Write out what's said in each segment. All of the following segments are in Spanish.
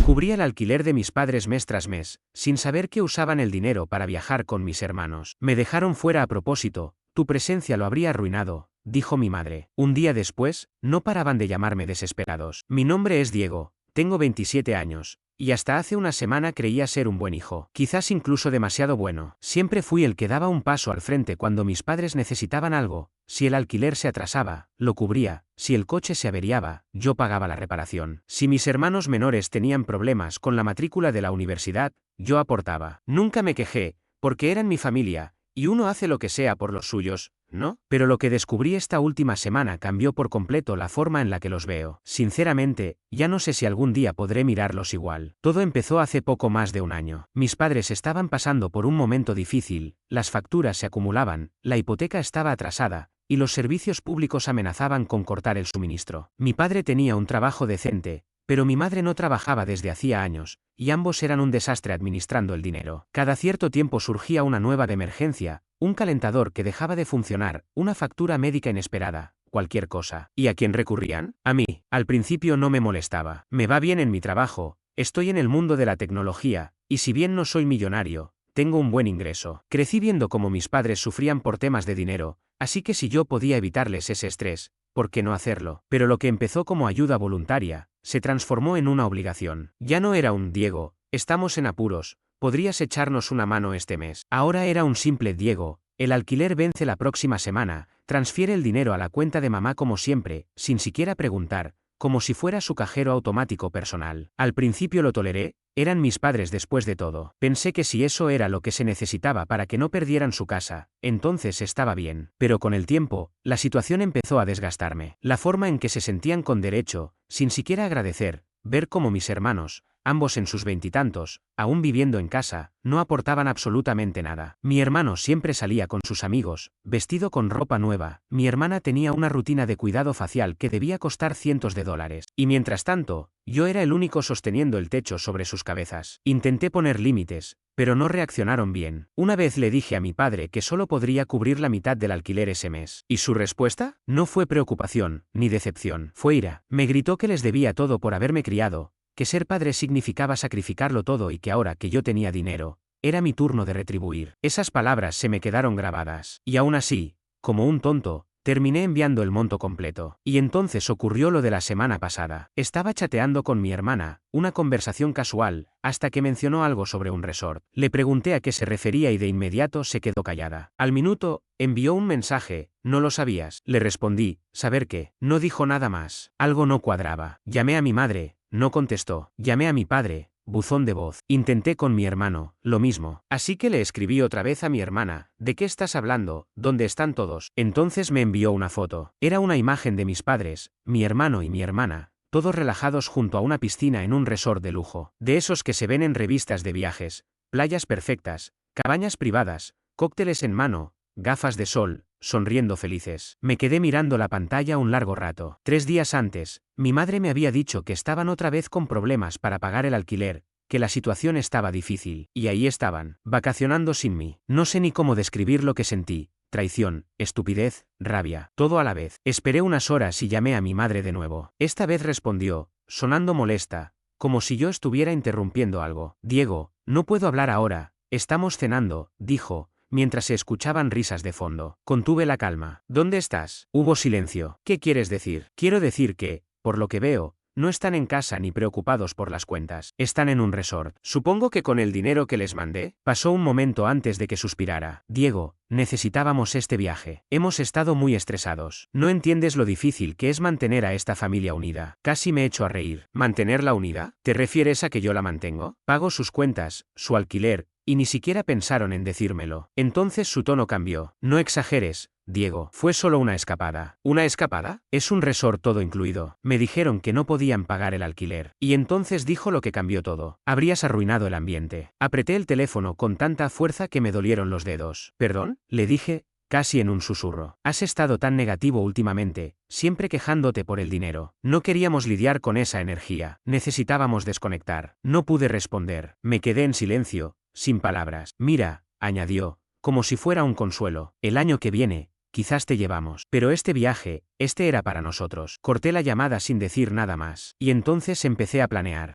Cubría el alquiler de mis padres mes tras mes, sin saber que usaban el dinero para viajar con mis hermanos. Me dejaron fuera a propósito, tu presencia lo habría arruinado, dijo mi madre. Un día después, no paraban de llamarme desesperados. Mi nombre es Diego, tengo 27 años. Y hasta hace una semana creía ser un buen hijo, quizás incluso demasiado bueno. Siempre fui el que daba un paso al frente cuando mis padres necesitaban algo. Si el alquiler se atrasaba, lo cubría. Si el coche se averiaba, yo pagaba la reparación. Si mis hermanos menores tenían problemas con la matrícula de la universidad, yo aportaba. Nunca me quejé, porque eran mi familia, y uno hace lo que sea por los suyos, ¿no? Pero lo que descubrí esta última semana cambió por completo la forma en la que los veo. Sinceramente, ya no sé si algún día podré mirarlos igual. Todo empezó hace poco más de un año. Mis padres estaban pasando por un momento difícil, las facturas se acumulaban, la hipoteca estaba atrasada, y los servicios públicos amenazaban con cortar el suministro. Mi padre tenía un trabajo decente, pero mi madre no trabajaba desde hacía años, y ambos eran un desastre administrando el dinero. Cada cierto tiempo surgía una nueva de emergencia, un calentador que dejaba de funcionar, una factura médica inesperada, cualquier cosa. ¿Y a quién recurrían? A mí. Al principio no me molestaba. Me va bien en mi trabajo, estoy en el mundo de la tecnología, y si bien no soy millonario, tengo un buen ingreso. Crecí viendo cómo mis padres sufrían por temas de dinero, así que si yo podía evitarles ese estrés, ¿por qué no hacerlo? Pero lo que empezó como ayuda voluntaria, se transformó en una obligación. Ya no era un Diego, estamos en apuros, ¿podrías echarnos una mano este mes? Ahora era un simple Diego, el alquiler vence la próxima semana, transfiere el dinero a la cuenta de mamá como siempre, sin siquiera preguntar, como si fuera su cajero automático personal. Al principio lo toleré, eran mis padres después de todo. Pensé que si eso era lo que se necesitaba para que no perdieran su casa, entonces estaba bien. Pero con el tiempo, la situación empezó a desgastarme. La forma en que se sentían con derecho, sin siquiera agradecer, ver cómo mis hermanos, ambos en sus veintitantos, aún viviendo en casa, no aportaban absolutamente nada. Mi hermano siempre salía con sus amigos, vestido con ropa nueva. Mi hermana tenía una rutina de cuidado facial que debía costar cientos de dólares. Y mientras tanto, yo era el único sosteniendo el techo sobre sus cabezas. Intenté poner límites, pero no reaccionaron bien. Una vez le dije a mi padre que solo podría cubrir la mitad del alquiler ese mes. ¿Y su respuesta? No fue preocupación, ni decepción. Fue ira. Me gritó que les debía todo por haberme criado, que ser padre significaba sacrificarlo todo y que ahora que yo tenía dinero, era mi turno de retribuir. Esas palabras se me quedaron grabadas. Y aún así, como un tonto, terminé enviando el monto completo. Y entonces ocurrió lo de la semana pasada. Estaba chateando con mi hermana, una conversación casual, hasta que mencionó algo sobre un resort. Le pregunté a qué se refería y de inmediato se quedó callada. Al minuto, envió un mensaje, ¿no lo sabías? Le respondí, ¿saber qué? No dijo nada más. Algo no cuadraba. Llamé a mi madre, no contestó. Llamé a mi padre, buzón de voz. Intenté con mi hermano, lo mismo. Así que le escribí otra vez a mi hermana, ¿de qué estás hablando? ¿Dónde están todos? Entonces me envió una foto. Era una imagen de mis padres, mi hermano y mi hermana, todos relajados junto a una piscina en un resort de lujo. De esos que se ven en revistas de viajes, playas perfectas, cabañas privadas, cócteles en mano, gafas de sol, sonriendo felices. Me quedé mirando la pantalla un largo rato. 3 días antes, mi madre me había dicho que estaban otra vez con problemas para pagar el alquiler, que la situación estaba difícil, y ahí estaban, vacacionando sin mí. No sé ni cómo describir lo que sentí, traición, estupidez, rabia, todo a la vez. Esperé unas horas y llamé a mi madre de nuevo. Esta vez respondió, sonando molesta, como si yo estuviera interrumpiendo algo. Diego, no puedo hablar ahora, estamos cenando, dijo, mientras se escuchaban risas de fondo. Contuve la calma. ¿Dónde estás? Hubo silencio. ¿Qué quieres decir? Quiero decir que, por lo que veo, no están en casa ni preocupados por las cuentas. Están en un resort. Supongo que con el dinero que les mandé. Pasó un momento antes de que suspirara. Diego, necesitábamos este viaje. Hemos estado muy estresados. No entiendes lo difícil que es mantener a esta familia unida. Casi me echo a reír. ¿Mantenerla unida? ¿Te refieres a que yo la mantengo? Pago sus cuentas, su alquiler, y ni siquiera pensaron en decírmelo. Entonces su tono cambió. No exageres, Diego. Fue solo una escapada. ¿Una escapada? Es un resort todo incluido. Me dijeron que no podían pagar el alquiler. Y entonces dijo lo que cambió todo. Habrías arruinado el ambiente. Apreté el teléfono con tanta fuerza que me dolieron los dedos. ¿Perdón? Le dije, casi en un susurro. Has estado tan negativo últimamente, siempre quejándote por el dinero. No queríamos lidiar con esa energía. Necesitábamos desconectar. No pude responder. Me quedé en silencio, sin palabras. Mira, añadió, como si fuera un consuelo. El año que viene, quizás te llevamos. Pero este viaje, este era para nosotros. Corté la llamada sin decir nada más. Y entonces empecé a planear.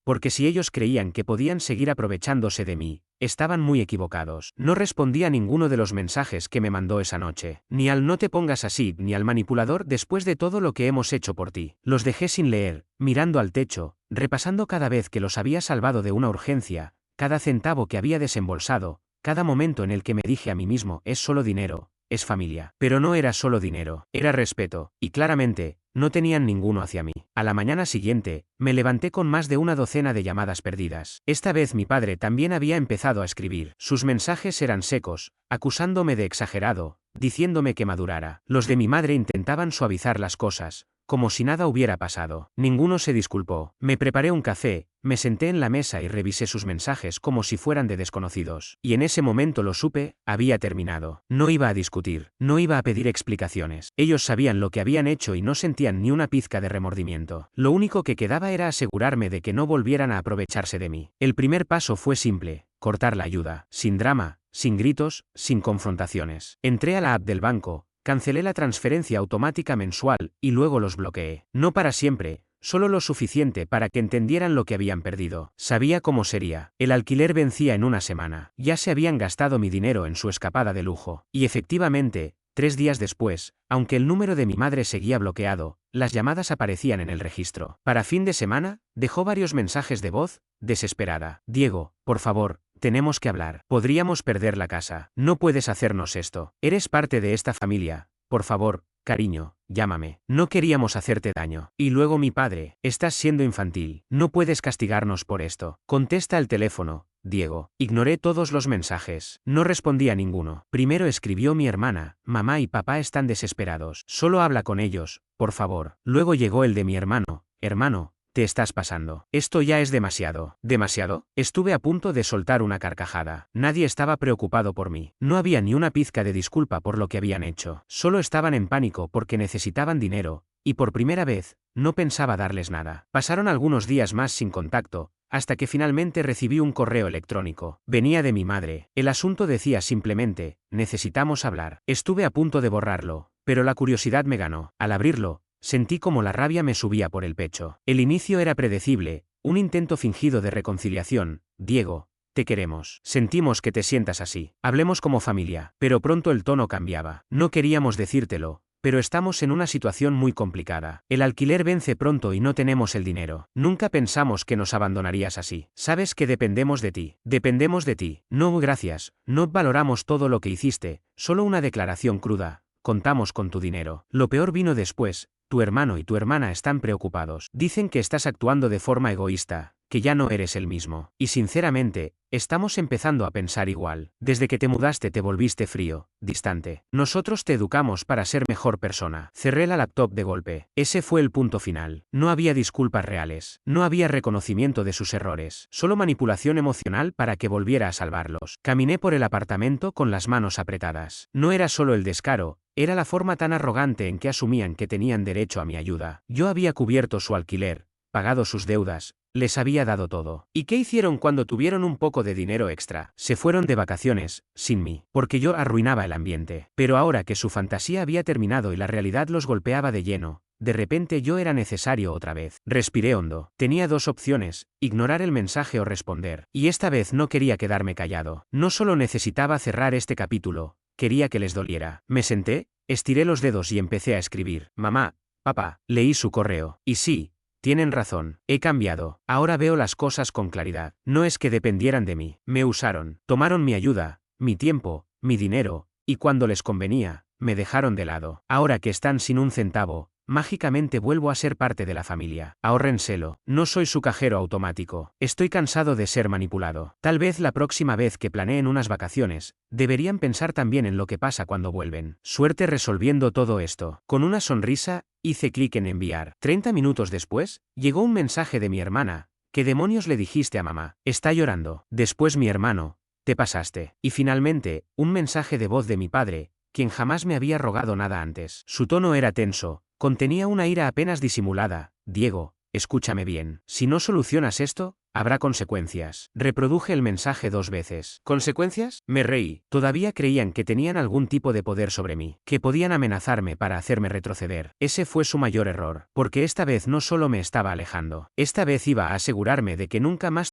porque si ellos creían que podían seguir aprovechándose de mí, estaban muy equivocados. No respondí a ninguno de los mensajes que me mandó esa noche, ni al no te pongas así, ni al manipulador después de todo lo que hemos hecho por ti. Los dejé sin leer, mirando al techo, repasando cada vez que los había salvado de una urgencia, cada centavo que había desembolsado, cada momento en el que me dije a mí mismo, es solo dinero, es familia. Pero no era solo dinero, era respeto, y claramente, no tenían ninguno hacia mí. A la mañana siguiente, me levanté con más de una docena de llamadas perdidas. Esta vez mi padre también había empezado a escribir. Sus mensajes eran secos, acusándome de exagerado, diciéndome que madurara. Los de mi madre intentaban suavizar las cosas, como si nada hubiera pasado. Ninguno se disculpó. Me preparé un café, me senté en la mesa y revisé sus mensajes como si fueran de desconocidos. Y en ese momento lo supe, había terminado. No iba a discutir, no iba a pedir explicaciones. Ellos sabían lo que habían hecho y no sentían ni una pizca de remordimiento. Lo único que quedaba era asegurarme de que no volvieran a aprovecharse de mí. El primer paso fue simple, cortar la ayuda, sin drama, sin gritos, sin confrontaciones. Entré a la app del banco, cancelé la transferencia automática mensual, y luego los bloqueé. No para siempre, solo lo suficiente para que entendieran lo que habían perdido. Sabía cómo sería. El alquiler vencía en una semana. Ya se habían gastado mi dinero en su escapada de lujo. Y efectivamente, 3 días después, aunque el número de mi madre seguía bloqueado, las llamadas aparecían en el registro. Para fin de semana, dejó varios mensajes de voz, desesperada. Diego, por favor, tenemos que hablar. Podríamos perder la casa. No puedes hacernos esto. Eres parte de esta familia. Por favor, cariño, llámame. No queríamos hacerte daño. Y luego mi padre, estás siendo infantil. No puedes castigarnos por esto. Contesta el teléfono, Diego. Ignoré todos los mensajes. No respondí a ninguno. Primero escribió mi hermana, mamá y papá están desesperados. Solo habla con ellos, por favor. Luego llegó el de mi hermano, hermano. Te estás pasando. Esto ya es demasiado. ¿Demasiado? Estuve a punto de soltar una carcajada. Nadie estaba preocupado por mí. No había ni una pizca de disculpa por lo que habían hecho. Solo estaban en pánico porque necesitaban dinero, y por primera vez, no pensaba darles nada. Pasaron algunos días más sin contacto, hasta que finalmente recibí un correo electrónico. Venía de mi madre. El asunto decía simplemente, necesitamos hablar. Estuve a punto de borrarlo, pero la curiosidad me ganó. Al abrirlo, sentí como la rabia me subía por el pecho. El inicio era predecible, un intento fingido de reconciliación. Diego, te queremos. Sentimos que te sientas así. Hablemos como familia. Pero pronto el tono cambiaba. No queríamos decírtelo, pero estamos en una situación muy complicada. El alquiler vence pronto y no tenemos el dinero. Nunca pensamos que nos abandonarías así. Sabes que dependemos de ti. Dependemos de ti. No, gracias. No valoramos todo lo que hiciste, solo una declaración cruda. Contamos con tu dinero. Lo peor vino después. Tu hermano y tu hermana están preocupados. Dicen que estás actuando de forma egoísta, que ya no eres el mismo. Y sinceramente, estamos empezando a pensar igual. Desde que te mudaste te volviste frío, distante. Nosotros te educamos para ser mejor persona. Cerré la laptop de golpe. Ese fue el punto final. No había disculpas reales. No había reconocimiento de sus errores. Solo manipulación emocional para que volviera a salvarlos. Caminé por el apartamento con las manos apretadas. No era solo el descaro, era la forma tan arrogante en que asumían que tenían derecho a mi ayuda. Yo había cubierto su alquiler, pagado sus deudas, les había dado todo. ¿Y qué hicieron cuando tuvieron un poco de dinero extra? Se fueron de vacaciones, sin mí, porque yo arruinaba el ambiente. Pero ahora que su fantasía había terminado y la realidad los golpeaba de lleno, de repente yo era necesario otra vez. Respiré hondo. Tenía 2 opciones, ignorar el mensaje o responder. Y esta vez no quería quedarme callado. No solo necesitaba cerrar este capítulo, quería que les doliera. Me senté, estiré los dedos y empecé a escribir. Mamá, papá, leí su correo. Y sí, tienen razón. He cambiado. Ahora veo las cosas con claridad. No es que dependieran de mí. Me usaron. Tomaron mi ayuda, mi tiempo, mi dinero, y cuando les convenía, me dejaron de lado. Ahora que están sin un centavo, mágicamente vuelvo a ser parte de la familia. Ahórrenselo. No soy su cajero automático. Estoy cansado de ser manipulado. Tal vez la próxima vez que planeen unas vacaciones, deberían pensar también en lo que pasa cuando vuelven. Suerte resolviendo todo esto. Con una sonrisa, hice clic en enviar. 30 minutos después, llegó un mensaje de mi hermana. ¿Qué demonios le dijiste a mamá? Está llorando. Después mi hermano. Te pasaste. Y finalmente, un mensaje de voz de mi padre, quien jamás me había rogado nada antes. Su tono era tenso. Contenía una ira apenas disimulada. Diego, escúchame bien. Si no solucionas esto, habrá consecuencias. Reproduje el mensaje 2 veces. ¿Consecuencias? Me reí. Todavía creían que tenían algún tipo de poder sobre mí, que podían amenazarme para hacerme retroceder. Ese fue su mayor error, porque esta vez no solo me estaba alejando, esta vez iba a asegurarme de que nunca más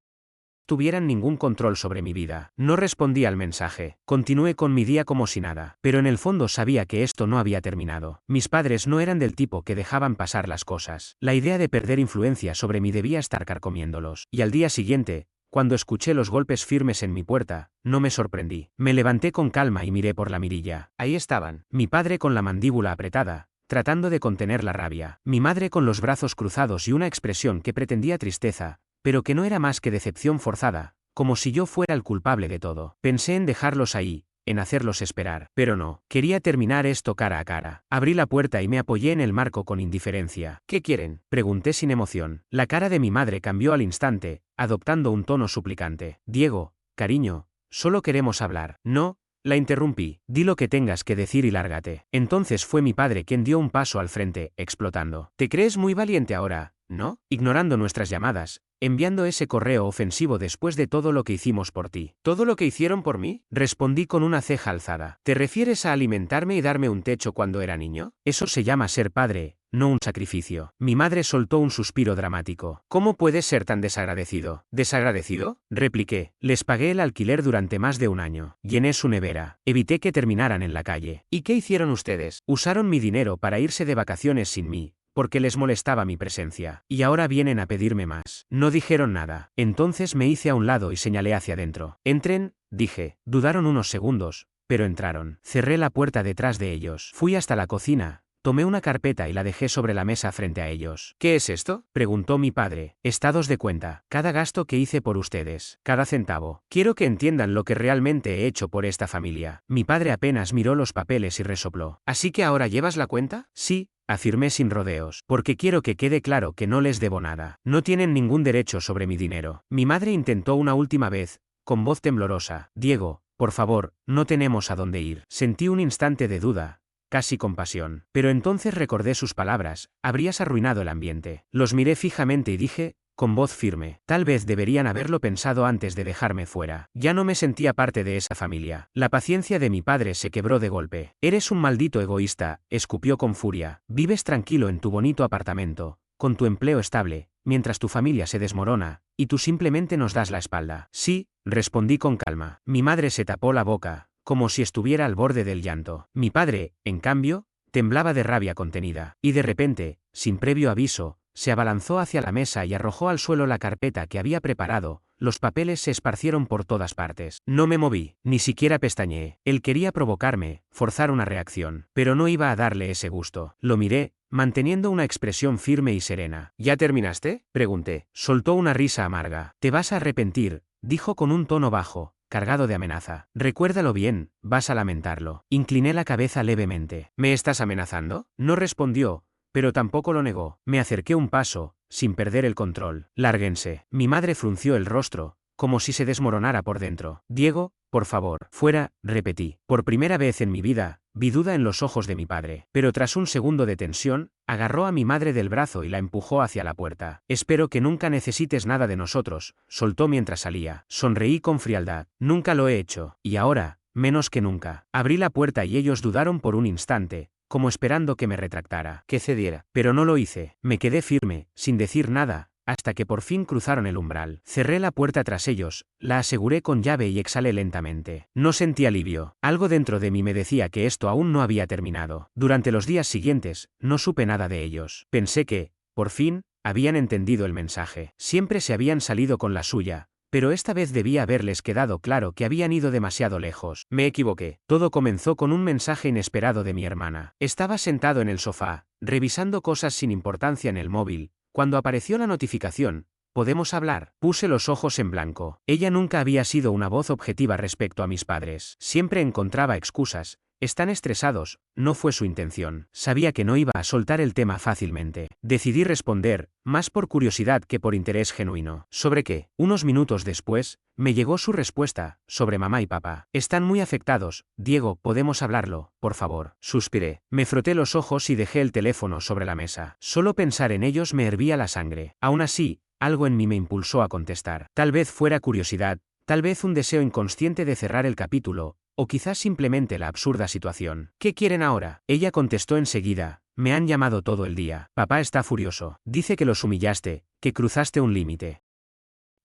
tuvieran ningún control sobre mi vida. No respondí al mensaje. Continué con mi día como si nada. Pero en el fondo sabía que esto no había terminado. Mis padres no eran del tipo que dejaban pasar las cosas. La idea de perder influencia sobre mí debía estar carcomiéndolos. Y al día siguiente, cuando escuché los golpes firmes en mi puerta, no me sorprendí. Me levanté con calma y miré por la mirilla. Ahí estaban. Mi padre con la mandíbula apretada, tratando de contener la rabia. Mi madre con los brazos cruzados y una expresión que pretendía tristeza, pero que no era más que decepción forzada, como si yo fuera el culpable de todo. Pensé en dejarlos ahí, en hacerlos esperar, pero no, quería terminar esto cara a cara. Abrí la puerta y me apoyé en el marco con indiferencia. ¿Qué quieren?, pregunté sin emoción. La cara de mi madre cambió al instante, adoptando un tono suplicante. Diego, cariño, solo queremos hablar. No, la interrumpí. Di lo que tengas que decir y lárgate. Entonces fue mi padre quien dio un paso al frente, explotando. ¿Te crees muy valiente ahora, no? Ignorando nuestras llamadas, enviando ese correo ofensivo después de todo lo que hicimos por ti. ¿Todo lo que hicieron por mí? Respondí con una ceja alzada. ¿Te refieres a alimentarme y darme un techo cuando era niño? Eso se llama ser padre, no un sacrificio. Mi madre soltó un suspiro dramático. ¿Cómo puedes ser tan desagradecido? ¿Desagradecido?, repliqué. Les pagué el alquiler durante más de un año. Llené su nevera. Evité que terminaran en la calle. ¿Y qué hicieron ustedes? Usaron mi dinero para irse de vacaciones sin mí, porque les molestaba mi presencia. Y ahora vienen a pedirme más. No dijeron nada. Entonces me hice a un lado y señalé hacia adentro. Entren, dije. Dudaron unos segundos, pero entraron. Cerré la puerta detrás de ellos. Fui hasta la cocina. Tomé una carpeta y la dejé sobre la mesa frente a ellos. ¿Qué es esto?, preguntó mi padre. Estados de cuenta. Cada gasto que hice por ustedes. Cada centavo. Quiero que entiendan lo que realmente he hecho por esta familia. Mi padre apenas miró los papeles y resopló. ¿Así que ahora llevas la cuenta? Sí, afirmé sin rodeos. Porque quiero que quede claro que no les debo nada. No tienen ningún derecho sobre mi dinero. Mi madre intentó una última vez, con voz temblorosa. Diego, por favor, no tenemos a dónde ir. Sentí un instante de duda, casi compasión. Pero entonces recordé sus palabras: habrías arruinado el ambiente. Los miré fijamente y dije, con voz firme, tal vez deberían haberlo pensado antes de dejarme fuera. Ya no me sentía parte de esa familia. La paciencia de mi padre se quebró de golpe. Eres un maldito egoísta, escupió con furia. Vives tranquilo en tu bonito apartamento, con tu empleo estable, mientras tu familia se desmorona, y tú simplemente nos das la espalda. Sí, respondí con calma. Mi madre se tapó la boca, como si estuviera al borde del llanto. Mi padre, en cambio, temblaba de rabia contenida, y de repente, sin previo aviso, se abalanzó hacia la mesa y arrojó al suelo la carpeta que había preparado. Los papeles se esparcieron por todas partes. No me moví, ni siquiera pestañeé. Él quería provocarme, forzar una reacción, pero no iba a darle ese gusto. Lo miré, manteniendo una expresión firme y serena. ¿Ya terminaste?, pregunté. Soltó una risa amarga. Te vas a arrepentir, dijo con un tono bajo, cargado de amenaza. Recuérdalo bien, vas a lamentarlo. Incliné la cabeza levemente. ¿Me estás amenazando? No respondió, pero tampoco lo negó. Me acerqué un paso, sin perder el control. Lárguense. Mi madre frunció el rostro, como si se desmoronara por dentro. Diego, por favor. Fuera, repetí. Por primera vez en mi vida, vi duda en los ojos de mi padre. Pero tras un segundo de tensión, agarró a mi madre del brazo y la empujó hacia la puerta. Espero que nunca necesites nada de nosotros, soltó mientras salía. Sonreí con frialdad. Nunca lo he hecho. Y ahora, menos que nunca. Abrí la puerta y ellos dudaron por un instante, como esperando que me retractara, que cediera. Pero no lo hice. Me quedé firme, sin decir nada, hasta que por fin cruzaron el umbral. Cerré la puerta tras ellos, la aseguré con llave y exhalé lentamente. No sentí alivio. Algo dentro de mí me decía que esto aún no había terminado. Durante los días siguientes, no supe nada de ellos. Pensé que, por fin, habían entendido el mensaje. Siempre se habían salido con la suya, pero esta vez debía haberles quedado claro que habían ido demasiado lejos. Me equivoqué. Todo comenzó con un mensaje inesperado de mi hermana. Estaba sentado en el sofá, revisando cosas sin importancia en el móvil, cuando apareció la notificación. ¿Podemos hablar? Puse los ojos en blanco. Ella nunca había sido una voz objetiva respecto a mis padres. Siempre encontraba excusas, están estresados, no fue su intención. Sabía que no iba a soltar el tema fácilmente. Decidí responder, más por curiosidad que por interés genuino. ¿Sobre qué? Unos minutos después, me llegó su respuesta, sobre mamá y papá. Están muy afectados, Diego, ¿podemos hablarlo, por favor? Suspiré. Me froté los ojos y dejé el teléfono sobre la mesa. Solo pensar en ellos me hervía la sangre. Aún así, algo en mí me impulsó a contestar. Tal vez fuera curiosidad, tal vez un deseo inconsciente de cerrar el capítulo, o quizás simplemente la absurda situación. ¿Qué quieren ahora? Ella contestó enseguida. Me han llamado todo el día. Papá está furioso. Dice que los humillaste, que cruzaste un límite.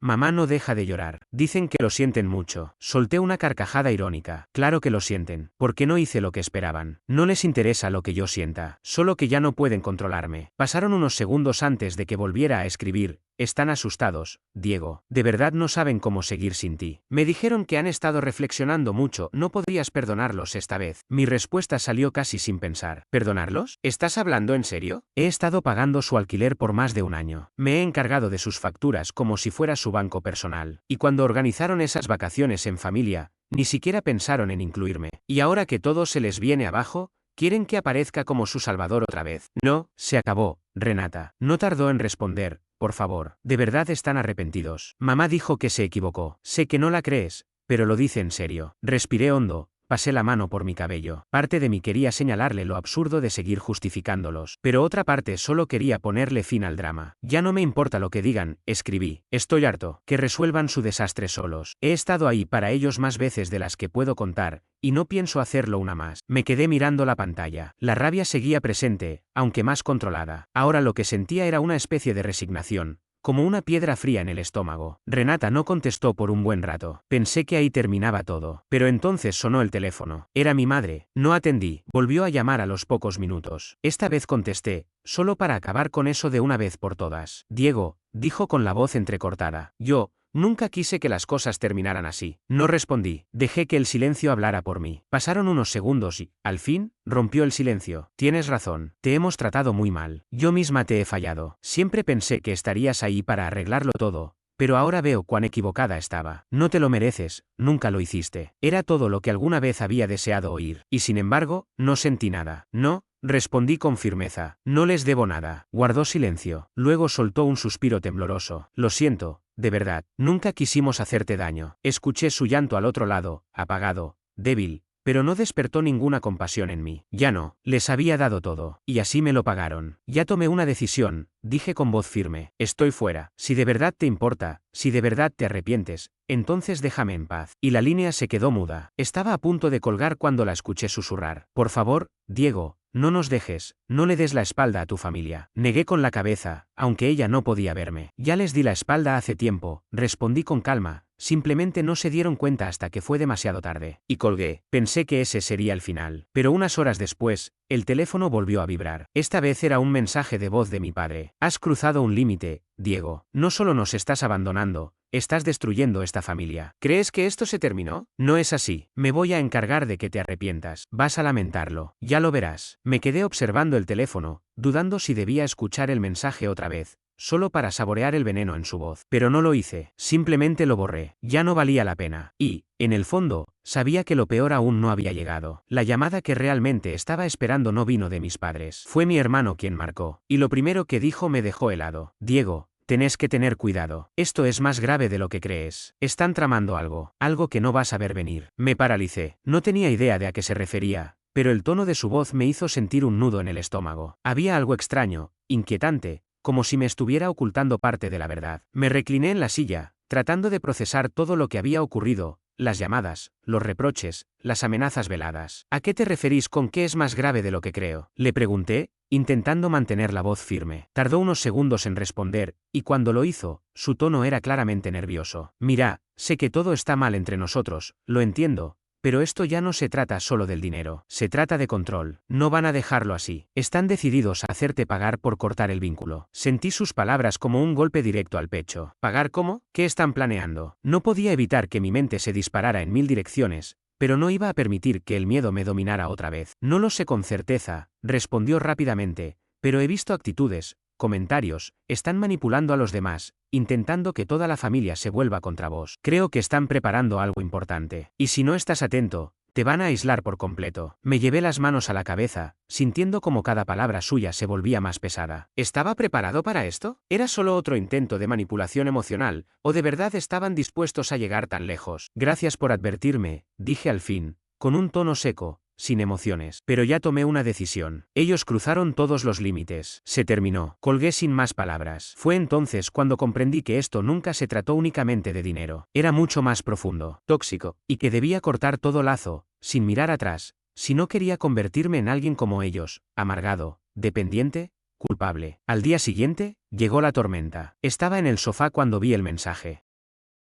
Mamá no deja de llorar. Dicen que lo sienten mucho. Solté una carcajada irónica. Claro que lo sienten, porque no hice lo que esperaban. No les interesa lo que yo sienta, solo que ya no pueden controlarme. Pasaron unos segundos antes de que volviera a escribir. Están asustados, Diego. De verdad no saben cómo seguir sin ti. Me dijeron que han estado reflexionando mucho. ¿No podrías perdonarlos esta vez? Mi respuesta salió casi sin pensar. ¿Perdonarlos? ¿Estás hablando en serio? He estado pagando su alquiler por más de un año. Me he encargado de sus facturas como si fuera su banco personal. Y cuando organizaron esas vacaciones en familia, ni siquiera pensaron en incluirme. Y ahora que todo se les viene abajo, ¿quieren que aparezca como su salvador otra vez? No, se acabó, Renata. No tardó en responder. Por favor, ¿de verdad están arrepentidos? Mamá dijo que se equivocó. Sé que no la crees, pero lo dice en serio. Respiré hondo. Pasé la mano por mi cabello. Parte de mí quería señalarle lo absurdo de seguir justificándolos, pero otra parte solo quería ponerle fin al drama. Ya no me importa lo que digan, escribí. Estoy harto. Que resuelvan su desastre solos. He estado ahí para ellos más veces de las que puedo contar, y no pienso hacerlo una más. Me quedé mirando la pantalla. La rabia seguía presente, aunque más controlada. Ahora lo que sentía era una especie de resignación, como una piedra fría en el estómago. Renata no contestó por un buen rato. Pensé que ahí terminaba todo. Pero entonces sonó el teléfono. Era mi madre. No atendí. Volvió a llamar a los pocos minutos. Esta vez contesté, solo para acabar con eso de una vez por todas. Diego, dijo con la voz entrecortada. Nunca quise que las cosas terminaran así. No respondí. Dejé que el silencio hablara por mí. Pasaron unos segundos y, al fin, rompió el silencio. Tienes razón. Te hemos tratado muy mal. Yo misma te he fallado. Siempre pensé que estarías ahí para arreglarlo todo, pero ahora veo cuán equivocada estaba. No te lo mereces, nunca lo hiciste. Era todo lo que alguna vez había deseado oír. Y sin embargo, no sentí nada. No, respondí con firmeza. No les debo nada. Guardó silencio. Luego soltó un suspiro tembloroso. Lo siento. De verdad, nunca quisimos hacerte daño. Escuché su llanto al otro lado, apagado, débil, pero no despertó ninguna compasión en mí. Ya no, les había dado todo, y así me lo pagaron. Ya tomé una decisión, dije con voz firme. Estoy fuera. Si de verdad te importa, si de verdad te arrepientes, entonces déjame en paz. Y la línea se quedó muda. Estaba a punto de colgar cuando la escuché susurrar. Por favor, Diego, no nos dejes, no le des la espalda a tu familia. Negué con la cabeza, aunque ella no podía verme. Ya les di la espalda hace tiempo, respondí con calma. Simplemente no se dieron cuenta hasta que fue demasiado tarde. Y colgué. Pensé que ese sería el final. Pero unas horas después, el teléfono volvió a vibrar. Esta vez era un mensaje de voz de mi padre. Has cruzado un límite, Diego. No solo nos estás abandonando, estás destruyendo esta familia. ¿Crees que esto se terminó? No es así. Me voy a encargar de que te arrepientas. Vas a lamentarlo. Ya lo verás. Me quedé observando el teléfono, dudando si debía escuchar el mensaje otra vez, solo para saborear el veneno en su voz. Pero no lo hice. Simplemente lo borré. Ya no valía la pena. Y, en el fondo, sabía que lo peor aún no había llegado. La llamada que realmente estaba esperando no vino de mis padres. Fue mi hermano quien marcó. Y lo primero que dijo me dejó helado. Diego, tenés que tener cuidado. Esto es más grave de lo que crees. Están tramando algo. Algo que no vas a ver venir. Me paralicé. No tenía idea de a qué se refería, pero el tono de su voz me hizo sentir un nudo en el estómago. Había algo extraño, inquietante, como si me estuviera ocultando parte de la verdad. Me recliné en la silla, tratando de procesar todo lo que había ocurrido, las llamadas, los reproches, las amenazas veladas. ¿A qué te referís con qué es más grave de lo que creo? Le pregunté, intentando mantener la voz firme. Tardó unos segundos en responder, y cuando lo hizo, su tono era claramente nervioso. Mira, sé que todo está mal entre nosotros, lo entiendo, pero esto ya no se trata solo del dinero, se trata de control. No van a dejarlo así. Están decididos a hacerte pagar por cortar el vínculo. Sentí sus palabras como un golpe directo al pecho. ¿Pagar cómo? ¿Qué están planeando? No podía evitar que mi mente se disparara en 1000 direcciones, pero no iba a permitir que el miedo me dominara otra vez. No lo sé con certeza, respondió rápidamente, pero he visto actitudes, comentarios, están manipulando a los demás, intentando que toda la familia se vuelva contra vos. Creo que están preparando algo importante. Y si no estás atento, Te van a aislar por completo. Me llevé las manos a la cabeza, sintiendo como cada palabra suya se volvía más pesada. ¿Estaba preparado para esto? ¿Era solo otro intento de manipulación emocional, o de verdad estaban dispuestos a llegar tan lejos? Gracias por advertirme, dije al fin, con un tono seco, sin emociones. Pero ya tomé una decisión. Ellos cruzaron todos los límites. Se terminó. Colgué sin más palabras. Fue entonces cuando comprendí que esto nunca se trató únicamente de dinero. Era mucho más profundo, tóxico, y que debía cortar todo lazo, sin mirar atrás, si no quería convertirme en alguien como ellos, amargado, dependiente, culpable. Al día siguiente, llegó la tormenta. Estaba en el sofá cuando vi el mensaje.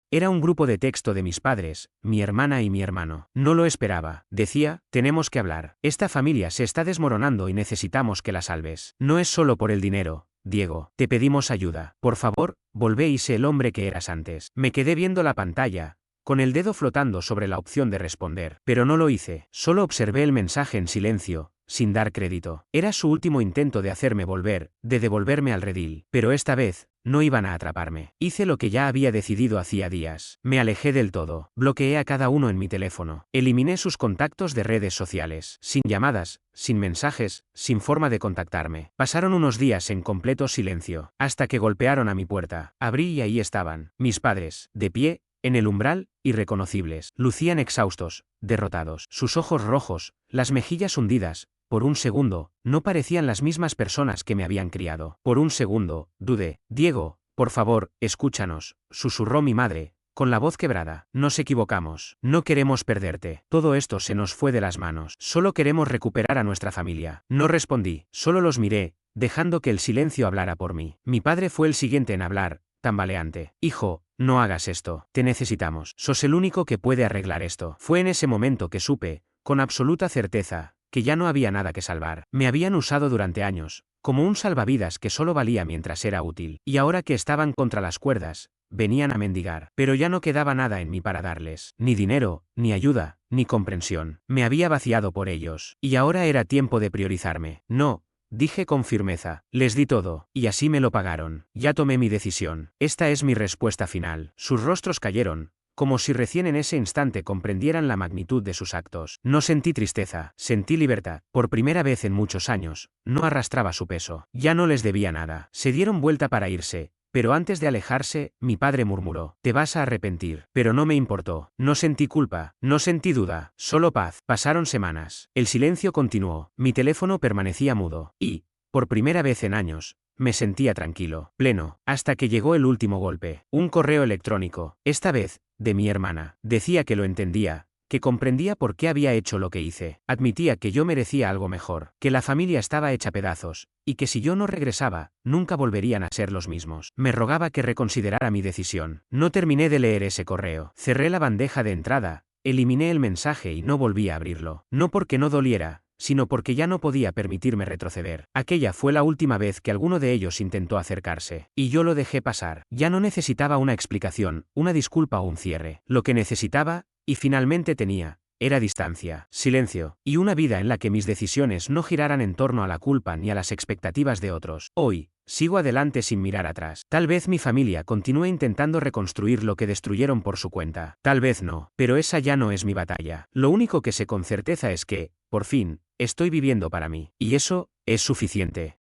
Era un grupo de texto de mis padres, mi hermana y mi hermano. No lo esperaba. Decía, tenemos que hablar. Esta familia se está desmoronando y necesitamos que la salves. No es solo por el dinero, Diego. Te pedimos ayuda. Por favor, volvé y sé el hombre que eras antes. Me quedé viendo la pantalla, con el dedo flotando sobre la opción de responder. Pero no lo hice. Solo observé el mensaje en silencio, sin dar crédito. Era su último intento de hacerme volver, de devolverme al redil. Pero esta vez, no iban a atraparme. Hice lo que ya había decidido hacía días. Me alejé del todo. Bloqueé a cada uno en mi teléfono. Eliminé sus contactos de redes sociales. Sin llamadas, sin mensajes, sin forma de contactarme. Pasaron unos días en completo silencio, hasta que golpearon a mi puerta. Abrí y ahí estaban, mis padres, de pie, en el umbral, irreconocibles. Lucían exhaustos, derrotados. Sus ojos rojos, las mejillas hundidas. Por un segundo, no parecían las mismas personas que me habían criado. Por un segundo, dudé. Diego, por favor, escúchanos, susurró mi madre, con la voz quebrada. Nos equivocamos. No queremos perderte. Todo esto se nos fue de las manos. Solo queremos recuperar a nuestra familia. No respondí, solo los miré, dejando que el silencio hablara por mí. Mi padre fue el siguiente en hablar, tambaleante. Hijo, no hagas esto. Te necesitamos. Sos el único que puede arreglar esto. Fue en ese momento que supe, con absoluta certeza, que ya no había nada que salvar. Me habían usado durante años, como un salvavidas que solo valía mientras era útil. Y ahora que estaban contra las cuerdas, venían a mendigar. Pero ya no quedaba nada en mí para darles. Ni dinero, ni ayuda, ni comprensión. Me había vaciado por ellos. Y ahora era tiempo de priorizarme. No, dije con firmeza. Les di todo, y así me lo pagaron. Ya tomé mi decisión. Esta es mi respuesta final. Sus rostros cayeron, como si recién en ese instante comprendieran la magnitud de sus actos. No sentí tristeza, sentí libertad. Por primera vez en muchos años, no arrastraba su peso. Ya no les debía nada. Se dieron vuelta para irse, pero antes de alejarse, mi padre murmuró, te vas a arrepentir. Pero no me importó. No sentí culpa, no sentí duda, solo paz. Pasaron semanas. El silencio continuó. Mi teléfono permanecía mudo. Y, por primera vez en años, me sentía tranquilo, pleno, hasta que llegó el último golpe. Un correo electrónico, esta vez, de mi hermana. Decía que lo entendía, que comprendía por qué había hecho lo que hice. Admitía que yo merecía algo mejor, que la familia estaba hecha pedazos, y que si yo no regresaba, nunca volverían a ser los mismos. Me rogaba que reconsiderara mi decisión. No terminé de leer ese correo. Cerré la bandeja de entrada, eliminé el mensaje y no volví a abrirlo. No porque no doliera, sino porque ya no podía permitirme retroceder. Aquella fue la última vez que alguno de ellos intentó acercarse, y yo lo dejé pasar. Ya no necesitaba una explicación, una disculpa o un cierre. Lo que necesitaba, y finalmente tenía, era distancia, silencio, y una vida en la que mis decisiones no giraran en torno a la culpa ni a las expectativas de otros. Hoy, sigo adelante sin mirar atrás. Tal vez mi familia continúe intentando reconstruir lo que destruyeron por su cuenta. Tal vez no, pero esa ya no es mi batalla. Lo único que sé con certeza es que, por fin, estoy viviendo para mí. Y eso, es suficiente.